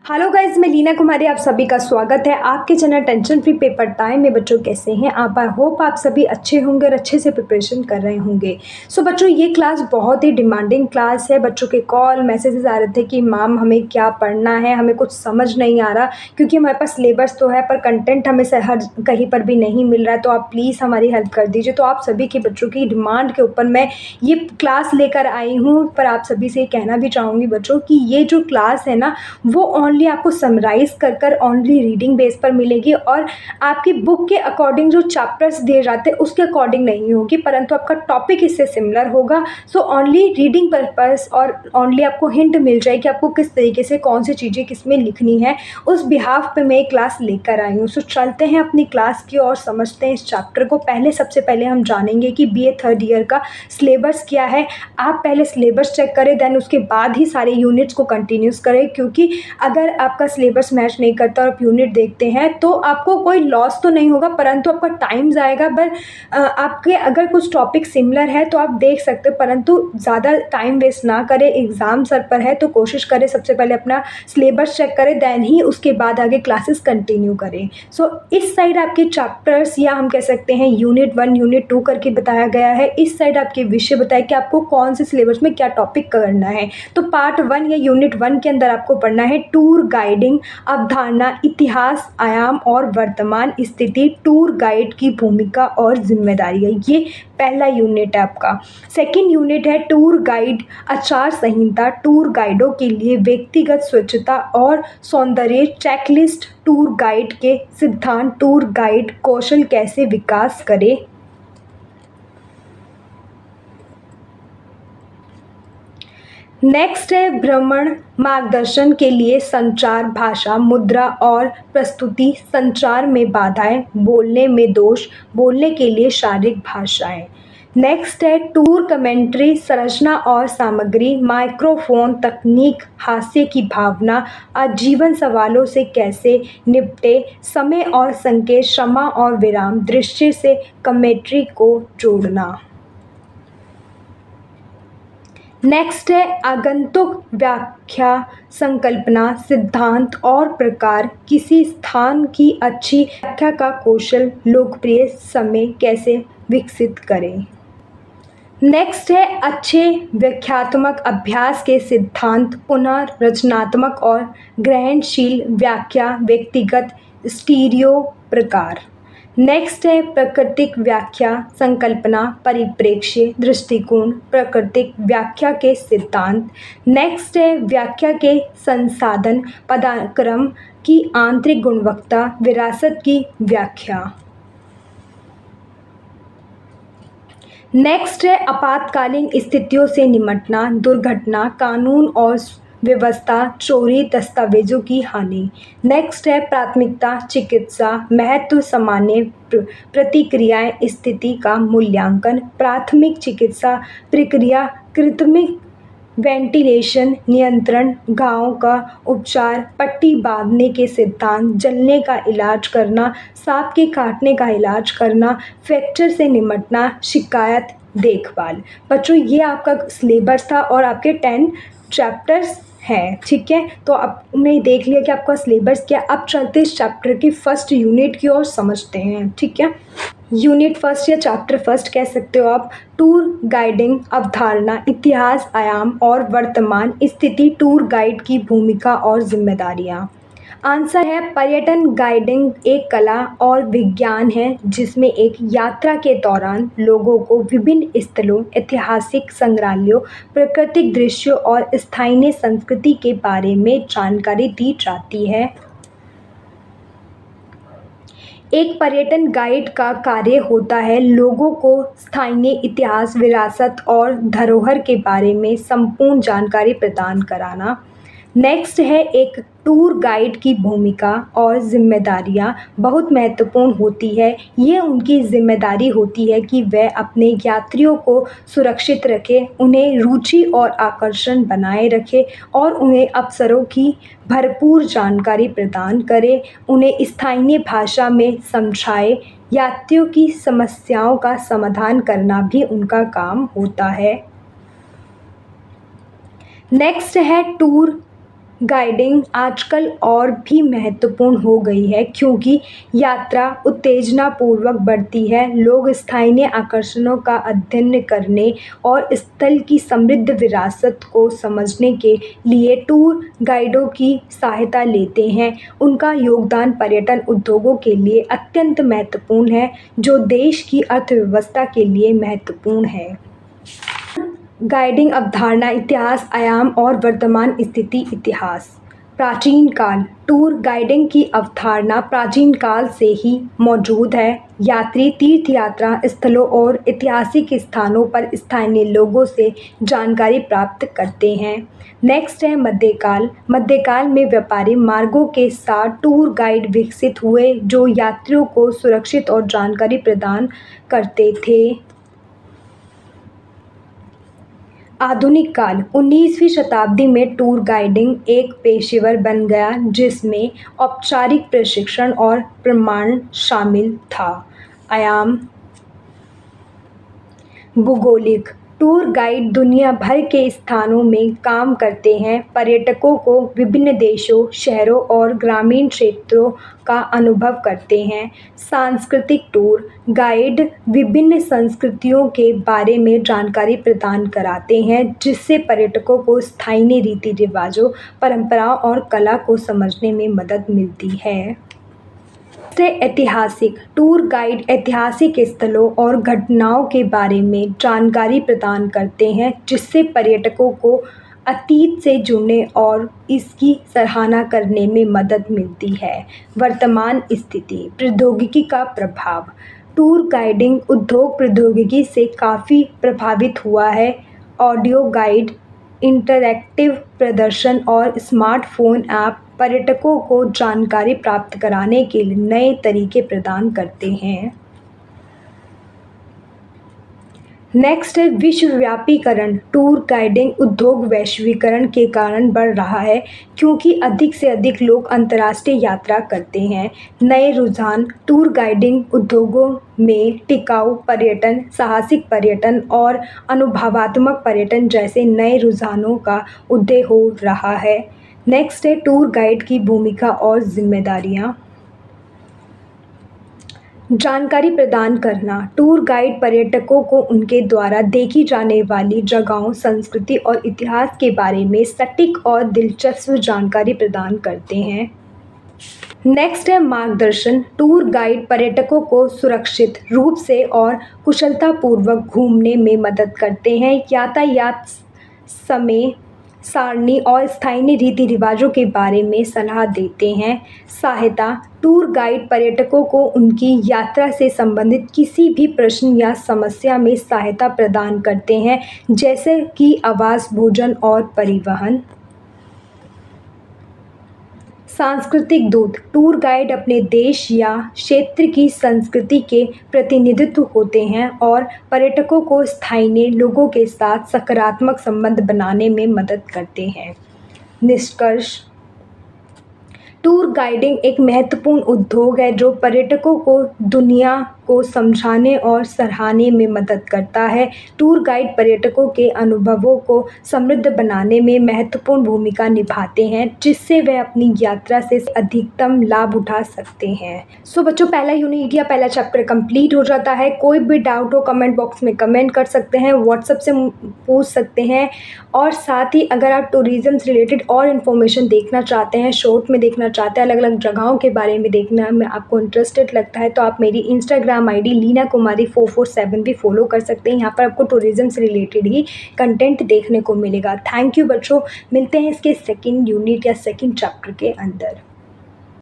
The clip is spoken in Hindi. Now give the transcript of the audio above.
हेलो गाइज, मैं लीना कुमारी, आप सभी का स्वागत है आपके channel tension free paper time में। बच्चों कैसे हैं आप? आई होप आप सभी अच्छे होंगे और अच्छे से प्रिपरेशन कर रहे होंगे। सो बच्चों, ये क्लास बहुत ही डिमांडिंग क्लास है। बच्चों के कॉल मैसेजेस आ रहे थे कि मैम हमें क्या पढ़ना है, हमें कुछ समझ नहीं आ रहा, क्योंकि हमारे पास सिलेबस तो है पर कंटेंट हमें से हर कहीं पर भी नहीं मिल रहा है। तो आप प्लीज़ हमारी हेल्प कर दीजिए। तो आप सभी के बच्चों की डिमांड के ऊपर मैं ये क्लास लेकर आई हूँ। पर आप सभी से कहना भी चाहूँगी बच्चों कि ये जो क्लास है ना, वो ओनली आपको समराइज कर ओनली रीडिंग बेस पर मिलेगी और आपकी बुक के अकॉर्डिंग जो चैप्टर्स दिए जाते हैं उसके अकॉर्डिंग नहीं होगी, परंतु आपका टॉपिक इससे सिमिलर होगा। सो ओनली रीडिंग पर्पस और ओनली आपको हिंट मिल जाए कि आपको किस तरीके से कौन सी चीज़ें किस में लिखनी है। उस बिहाफ पे मैं एक क्लास लेकर आई हूँ। सो चलते हैं अपनी क्लास की और समझते हैं इस चैप्टर को। सबसे पहले हम जानेंगे कि BA थर्ड ईयर का सिलेबस क्या है। आप पहले सिलेबस चेक करें, देन उसके बाद ही सारे यूनिट्स को कंटिन्यूस करें, क्योंकि अगर आपका सिलेबस मैच नहीं करता और आप यूनिट देखते हैं तो आपको कोई लॉस तो नहीं होगा, परंतु आपका टाइम जाएगा। बट आपके अगर कुछ टॉपिक सिमिलर है तो आप देख सकते हो, परंतु ज़्यादा टाइम वेस्ट ना करें। एग्ज़ाम सर पर है तो कोशिश करें सबसे पहले अपना सिलेबस चेक करें, देन ही उसके बाद आगे क्लासेस कंटिन्यू करें। सो इस साइड आपके चैप्टर्स या हम कह सकते हैं यूनिट 1 यूनिट 2 करके बताया गया है। इस साइड आपके विषय बताए कि आपको कौन से सिलेबस में क्या टॉपिक करना है। तो पार्ट 1 या यूनिट 1 के अंदर आपको पढ़ना है टूर गाइडिंग, अवधारणा, इतिहास, आयाम और वर्तमान स्थिति, टूर गाइड की भूमिका और जिम्मेदारी है। ये पहला यूनिट है आपका। सेकंड यूनिट है टूर गाइड, आचार संहिता, टूर गाइडों के लिए व्यक्तिगत स्वच्छता और सौंदर्य, चेकलिस्ट, टूर गाइड के सिद्धांत, टूर गाइड कौशल कैसे विकास करे। नेक्स्ट है भ्रमण मार्गदर्शन के लिए संचार, भाषा, मुद्रा और प्रस्तुति, संचार में बाधाएं, बोलने में दोष, बोलने के लिए शारीरिक भाषाएं। नेक्स्ट है टूर कमेंट्री, संरचना और सामग्री, माइक्रोफोन तकनीक, हास्य की भावना, आजीवन सवालों से कैसे निपटे, समय और संकेत, क्षमा और विराम, दृश्य से कमेंट्री को जोड़ना। नेक्स्ट है आगंतुक व्याख्या, संकल्पना, सिद्धांत और प्रकार, किसी स्थान की अच्छी व्याख्या का कौशल, लोकप्रिय समय कैसे विकसित करें। नेक्स्ट है अच्छे व्याख्यात्मक अभ्यास के सिद्धांत, पुनः रचनात्मक और ग्रहणशील व्याख्या, व्यक्तिगत स्टीरियो प्रकार। नेक्स्ट है प्राकृतिक व्याख्या, संकल्पना, परिप्रेक्ष्य, दृष्टिकोण, प्राकृतिक व्याख्या के सिद्धांत। नेक्स्ट है व्याख्या के संसाधन, पदाक्रम की आंतरिक गुणवत्ता, विरासत की व्याख्या। नेक्स्ट है आपातकालीन स्थितियों से निपटना, दुर्घटना, कानून और व्यवस्था, चोरी, दस्तावेजों की हानि। नेक्स्ट है प्राथमिकता, चिकित्सा, महत्व, सामान्य प्रतिक्रियाएं, स्थिति का मूल्यांकन, प्राथमिक चिकित्सा प्रक्रिया, कृत्रिम वेंटिलेशन, नियंत्रण, घाव का उपचार, पट्टी बांधने के सिद्धांत, जलने का इलाज करना, सांप के काटने का इलाज करना, फ्रैक्चर से निपटना, शिकायत, देखभाल। बच्चों, ये आपका सिलेबस था और आपके 10 चैप्टर्स हैं, ठीक है। तो आपने देख लिया कि आपका सिलेबस क्या। अब चलते इस चैप्टर की फर्स्ट यूनिट की ओर समझते हैं, ठीक है। यूनिट फर्स्ट या चैप्टर फर्स्ट कह सकते हो आप। टूर गाइडिंग, अवधारणा, इतिहास, आयाम और वर्तमान स्थिति, टूर गाइड की भूमिका और जिम्मेदारियाँ। आंसर है पर्यटन गाइडिंग एक कला और विज्ञान है जिसमें एक यात्रा के दौरान लोगों को विभिन्न स्थलों, ऐतिहासिक संग्रहालयों, प्राकृतिक दृश्यों और स्थानीय संस्कृति के बारे में जानकारी दी जाती है। एक पर्यटन गाइड का कार्य होता है लोगों को स्थानीय इतिहास, विरासत और धरोहर के बारे में संपूर्ण जानकारी प्रदान कराना। नेक्स्ट है एक टूर गाइड की भूमिका और जिम्मेदारियां बहुत महत्वपूर्ण होती है। ये उनकी जिम्मेदारी होती है कि वह अपने यात्रियों को सुरक्षित रखे, उन्हें रुचि और आकर्षण बनाए रखे और उन्हें अवसरों की भरपूर जानकारी प्रदान करे, उन्हें स्थानीय भाषा में समझाए, यात्रियों की समस्याओं का समाधान करना भी उनका काम होता है। नेक्स्ट है टूर गाइडिंग आजकल और भी महत्वपूर्ण हो गई है क्योंकि यात्रा उत्तेजनापूर्वक बढ़ती है। लोग स्थानीय आकर्षणों का अध्ययन करने और स्थल की समृद्ध विरासत को समझने के लिए टूर गाइडों की सहायता लेते हैं। उनका योगदान पर्यटन उद्योगों के लिए अत्यंत महत्वपूर्ण है, जो देश की अर्थव्यवस्था के लिए महत्वपूर्ण है। गाइडिंग अवधारणा इतिहास, आयाम और वर्तमान स्थिति। इतिहास। प्राचीन काल। टूर गाइडिंग की अवधारणा प्राचीन काल से ही मौजूद है। यात्री तीर्थयात्रा स्थलों और ऐतिहासिक स्थानों पर स्थानीय लोगों से जानकारी प्राप्त करते हैं। नेक्स्ट है मध्यकाल। मध्यकाल में व्यापारी मार्गों के साथ टूर गाइड विकसित हुए जो यात्रियों को सुरक्षित और जानकारी प्रदान करते थे। आधुनिक काल। 19वीं शताब्दी में टूर गाइडिंग एक पेशेवर बन गया जिसमें औपचारिक प्रशिक्षण और प्रमाण शामिल था। आयाम। भूगोलिक। टूर गाइड दुनिया भर के स्थानों में काम करते हैं, पर्यटकों को विभिन्न देशों, शहरों और ग्रामीण क्षेत्रों का अनुभव करते हैं। सांस्कृतिक। टूर गाइड विभिन्न संस्कृतियों के बारे में जानकारी प्रदान कराते हैं जिससे पर्यटकों को स्थानीय रीति रिवाजों, परंपराओं और कला को समझने में मदद मिलती है। से ऐतिहासिक। टूर गाइड ऐतिहासिक स्थलों और घटनाओं के बारे में जानकारी प्रदान करते हैं जिससे पर्यटकों को अतीत से जुड़ने और इसकी सराहना करने में मदद मिलती है। वर्तमान स्थिति। प्रौद्योगिकी का प्रभाव। टूर गाइडिंग उद्योग प्रौद्योगिकी से काफ़ी प्रभावित हुआ है। ऑडियो गाइड, इंटरैक्टिव प्रदर्शन और स्मार्टफोन ऐप पर्यटकों को जानकारी प्राप्त कराने के लिए नए तरीके प्रदान करते हैं। नेक्स्ट है विश्वव्यापीकरण। टूर गाइडिंग उद्योग वैश्वीकरण के कारण बढ़ रहा है क्योंकि अधिक से अधिक लोग अंतर्राष्ट्रीय यात्रा करते हैं। नए रुझान। टूर गाइडिंग उद्योगों में टिकाऊ पर्यटन, साहसिक पर्यटन और अनुभवात्मक पर्यटन जैसे नए रुझानों का उदय हो रहा है। नेक्स्ट है टूर गाइड की भूमिका और जिम्मेदारियाँ। जानकारी प्रदान करना। टूर गाइड पर्यटकों को उनके द्वारा देखी जाने वाली जगहों, संस्कृति और इतिहास के बारे में सटीक और दिलचस्प जानकारी प्रदान करते हैं। नेक्स्ट है मार्गदर्शन। टूर गाइड पर्यटकों को सुरक्षित रूप से और कुशलतापूर्वक घूमने में मदद करते हैं। यातायात, समय सारणी और स्थानीय रीति रिवाजों के बारे में सलाह देते हैं। सहायता। टूर गाइड पर्यटकों को उनकी यात्रा से संबंधित किसी भी प्रश्न या समस्या में सहायता प्रदान करते हैं, जैसे कि आवास, भोजन और परिवहन। सांस्कृतिक दूत। टूर गाइड अपने देश या क्षेत्र की संस्कृति के प्रतिनिधित्व होते हैं और पर्यटकों को स्थानीय लोगों के साथ सकारात्मक संबंध बनाने में मदद करते हैं। निष्कर्ष। टूर गाइडिंग एक महत्वपूर्ण उद्योग है जो पर्यटकों को दुनिया को समझाने और सराहने में मदद करता है। टूर गाइड पर्यटकों के अनुभवों को समृद्ध बनाने में महत्वपूर्ण भूमिका निभाते हैं जिससे वे अपनी यात्रा से अधिकतम लाभ उठा सकते हैं। सो बच्चों, पहला यूनिट या पहला चैप्टर कंप्लीट हो जाता है। कोई भी डाउट हो कमेंट बॉक्स में कमेंट कर सकते हैं, व्हाट्सएप से पूछ सकते हैं और साथ ही अगर आप टूरिज़्म से रिलेटेड और इन्फॉर्मेशन देखना चाहते हैं, शॉर्ट में देखना चाहते हैं, अलग अलग जगहों के बारे में देखना में आपको इंटरेस्टेड लगता है तो आप मेरी इंस्टाग्राम आईडी लीना कुमारी 447 भी फॉलो कर सकते हैं। यहाँ पर आपको टूरिज़्म से रिलेटेड ही कंटेंट देखने को मिलेगा। थैंक यू बच्चों, मिलते हैं इसके सेकंड यूनिट या सेकंड चैप्टर के अंदर।